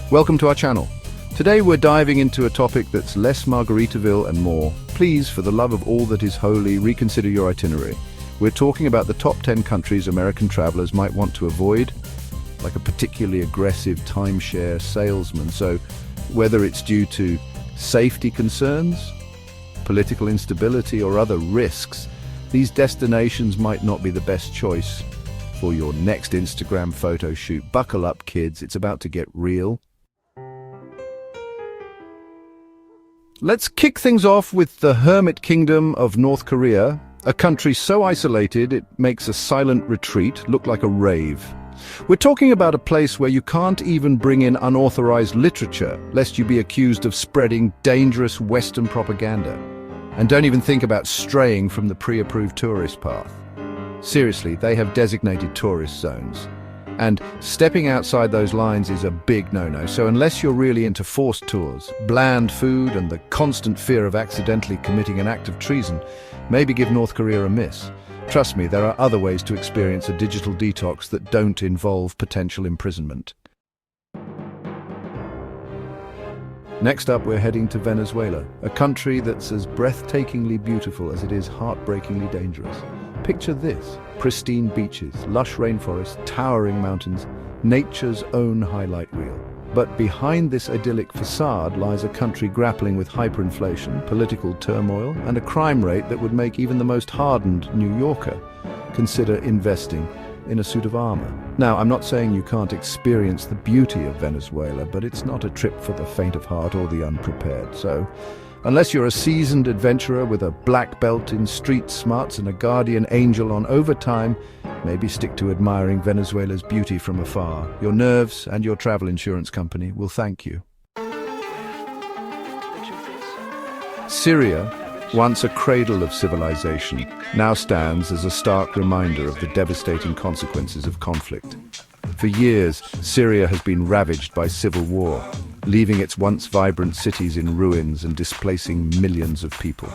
Welcome to our channel. Today we're diving into a topic that's less Margaritaville and more. Please, for the love of all that is holy, reconsider your itinerary. We're talking about the top 10 countries American travelers might want to avoid, like a particularly aggressive timeshare salesman. So whether it's due to safety concerns, political instability, or other risks, these destinations might not be the best choice for your next Instagram photo shoot. Buckle up, kids, it's about to get real. Let's kick things off with the Hermit Kingdom of North Korea, a country so isolated it makes a silent retreat look like a rave. We're talking about a place where you can't even bring in unauthorized literature, lest you be accused of spreading dangerous Western propaganda. And don't even think about straying from the pre-approved tourist path. Seriously, they have designated tourist zones. And stepping outside those lines is a big no-no. So unless you're really into forced tours, bland food, and the constant fear of accidentally committing an act of treason, maybe give North Korea a miss. Trust me, there are other ways to experience a digital detox that don't involve potential imprisonment. Next up, we're heading to Venezuela, a country that's as breathtakingly beautiful as it is heartbreakingly dangerous. Picture this: pristine beaches, lush rainforests, towering mountains, nature's own highlight reel. But behind this idyllic facade lies a country grappling with hyperinflation, political turmoil, and a crime rate that would make even the most hardened New Yorker consider investing in a suit of armor. Now, I'm not saying you can't experience the beauty of Venezuela, but it's not a trip for the faint of heart or the unprepared. So, unless you're a seasoned adventurer with a black belt in street smarts and a guardian angel on overtime, maybe stick to admiring Venezuela's beauty from afar. Your nerves and your travel insurance company will thank you. Syria, once a cradle of civilization, now stands as a stark reminder of the devastating consequences of conflict. For years, Syria has been ravaged by civil war, leaving its once vibrant cities in ruins and displacing millions of people.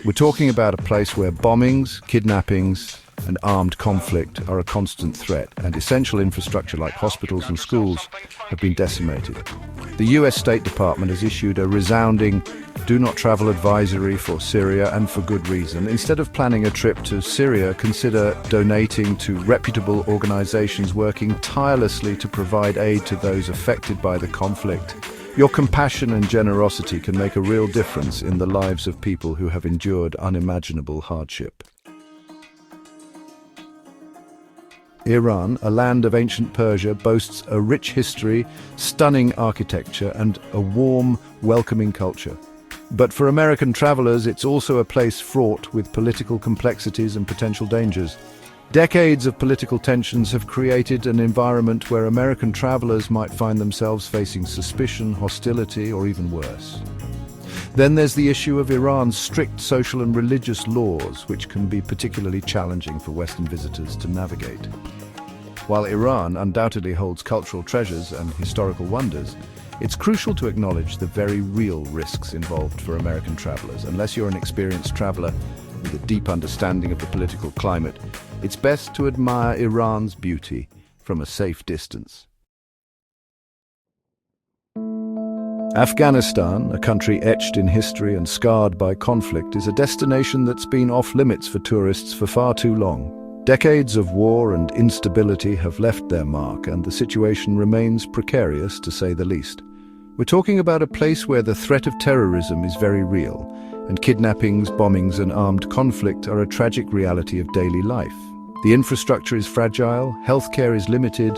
We're talking about a place where bombings, kidnappings, and armed conflict are a constant threat, and essential infrastructure like hospitals and schools have been decimated. The US State Department has issued a resounding do not travel advisory for Syria, and for good reason. Instead of planning a trip to Syria, consider donating to reputable organizations working tirelessly to provide aid to those affected by the conflict. Your compassion and generosity can make a real difference in the lives of people who have endured unimaginable hardship. Iran, a land of ancient Persia, boasts a rich history, stunning architecture, and a warm, welcoming culture. But for American travelers, it's also a place fraught with political complexities and potential dangers. Decades of political tensions have created an environment where American travelers might find themselves facing suspicion, hostility, or even worse. Then there's the issue of Iran's strict social and religious laws, which can be particularly challenging for Western visitors to navigate. While Iran undoubtedly holds cultural treasures and historical wonders, it's crucial to acknowledge the very real risks involved for American travelers. Unless you're an experienced traveler with a deep understanding of the political climate, it's best to admire Iran's beauty from a safe distance. Afghanistan, a country etched in history and scarred by conflict, is a destination that's been off-limits for tourists for far too long. Decades of war and instability have left their mark, and the situation remains precarious, to say the least. We're talking about a place where the threat of terrorism is very real, and kidnappings, bombings, and armed conflict are a tragic reality of daily life. The infrastructure is fragile, healthcare is limited,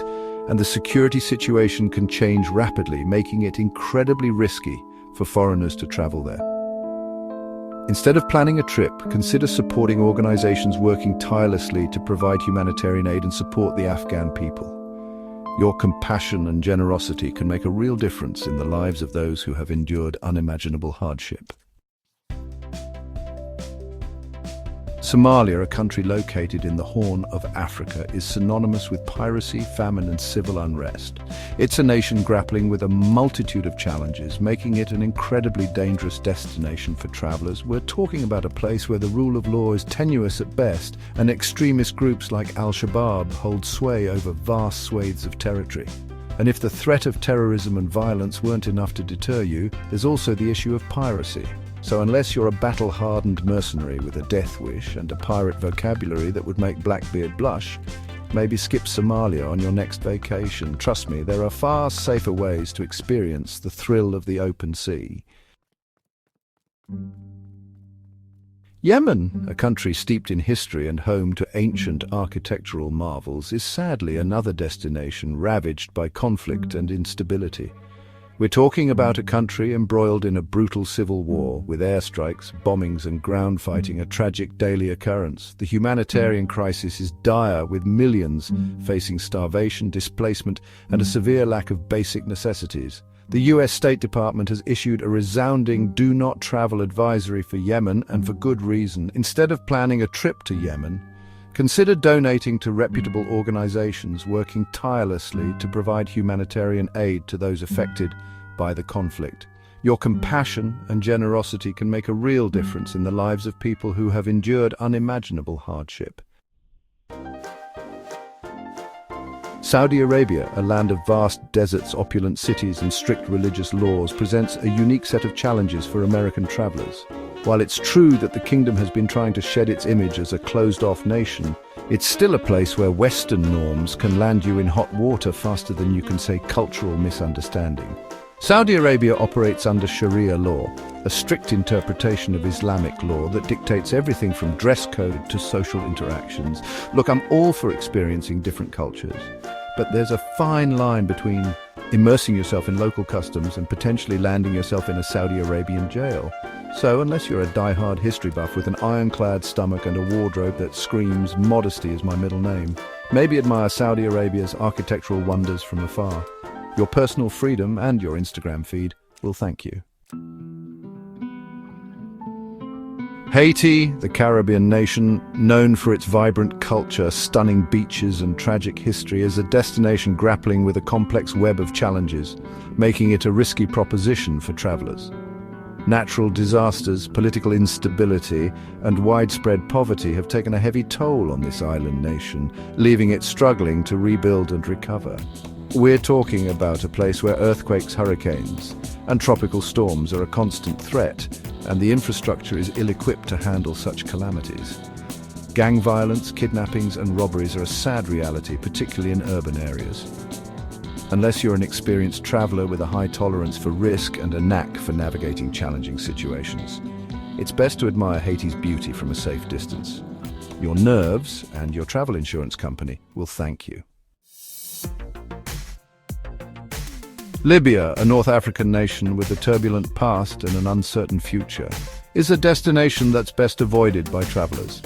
and the security situation can change rapidly, making it incredibly risky for foreigners to travel there. Instead of planning a trip, consider supporting organizations working tirelessly to provide humanitarian aid and support the Afghan people. Your compassion and generosity can make a real difference in the lives of those who have endured unimaginable hardship. Somalia, a country located in the Horn of Africa, is synonymous with piracy, famine, and civil unrest. It's a nation grappling with a multitude of challenges, making it an incredibly dangerous destination for travelers. We're talking about a place where the rule of law is tenuous at best, and extremist groups like Al-Shabaab hold sway over vast swathes of territory. And if the threat of terrorism and violence weren't enough to deter you, there's also the issue of piracy. So unless you're a battle-hardened mercenary with a death wish and a pirate vocabulary that would make Blackbeard blush, maybe skip Somalia on your next vacation. Trust me, there are far safer ways to experience the thrill of the open sea. Yemen, a country steeped in history and home to ancient architectural marvels, is sadly another destination ravaged by conflict and instability. We're talking about a country embroiled in a brutal civil war, with airstrikes, bombings and ground fighting a tragic daily occurrence. The humanitarian crisis is dire, with millions facing starvation, displacement and a severe lack of basic necessities. The US State Department has issued a resounding do not travel advisory for Yemen, and for good reason. Instead of planning a trip to Yemen, consider donating to reputable organizations working tirelessly to provide humanitarian aid to those affected by the conflict. Your compassion and generosity can make a real difference in the lives of people who have endured unimaginable hardship. Saudi Arabia, a land of vast deserts, opulent cities and strict religious laws, presents a unique set of challenges for American travelers. While it's true that the kingdom has been trying to shed its image as a closed-off nation, it's still a place where Western norms can land you in hot water faster than you can say cultural misunderstanding. Saudi Arabia operates under Sharia law, a strict interpretation of Islamic law that dictates everything from dress code to social interactions. Look, I'm all for experiencing different cultures, but there's a fine line between immersing yourself in local customs and potentially landing yourself in a Saudi Arabian jail. So, unless you're a die-hard history buff with an ironclad stomach and a wardrobe that screams modesty is my middle name, maybe admire Saudi Arabia's architectural wonders from afar. Your personal freedom and your Instagram feed will thank you. Haiti, the Caribbean nation, known for its vibrant culture, stunning beaches and tragic history, is a destination grappling with a complex web of challenges, making it a risky proposition for travelers. Natural disasters, political instability, and widespread poverty have taken a heavy toll on this island nation, leaving it struggling to rebuild and recover. We're talking about a place where earthquakes, hurricanes, and tropical storms are a constant threat, and the infrastructure is ill-equipped to handle such calamities. Gang violence, kidnappings, and robberies are a sad reality, particularly in urban areas. Unless you're an experienced traveler with a high tolerance for risk and a knack for navigating challenging situations, it's best to admire Haiti's beauty from a safe distance. Your nerves and your travel insurance company will thank you. Libya, a North African nation with a turbulent past and an uncertain future, is a destination that's best avoided by travelers.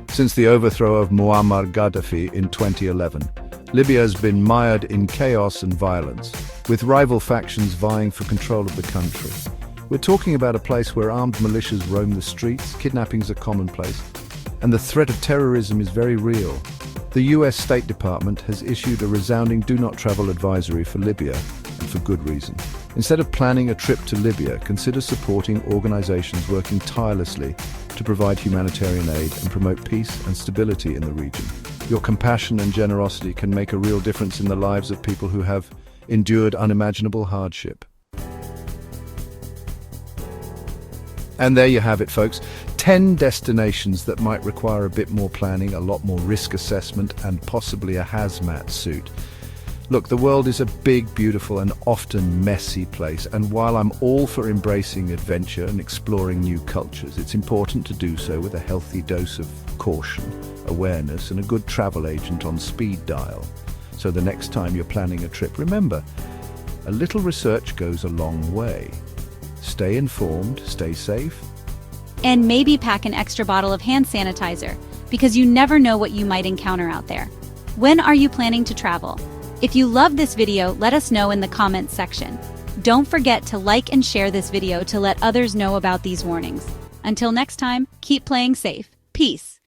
Since the overthrow of Muammar Gaddafi in 2011, Libya has been mired in chaos and violence, with rival factions vying for control of the country. We're talking about a place where armed militias roam the streets, kidnappings are commonplace, and the threat of terrorism is very real. The US State Department has issued a resounding do not travel advisory for Libya, and for good reason. Instead of planning a trip to Libya, consider supporting organizations working tirelessly to provide humanitarian aid and promote peace and stability in the region. Your compassion and generosity can make a real difference in the lives of people who have endured unimaginable hardship. And there you have it, folks. 10 destinations that might require a bit more planning, a lot more risk assessment, and possibly a hazmat suit. Look, the world is a big, beautiful, and often messy place, and while I'm all for embracing adventure and exploring new cultures, it's important to do so with a healthy dose of caution, awareness, and a good travel agent on speed dial. So the next time you're planning a trip, remember, a little research goes a long way. Stay informed, stay safe. And maybe pack an extra bottle of hand sanitizer, because you never know what you might encounter out there. When are you planning to travel? If you love this video, let us know in the comments section. Don't forget to like and share this video to let others know about these warnings. Until next time, keep playing safe. Peace.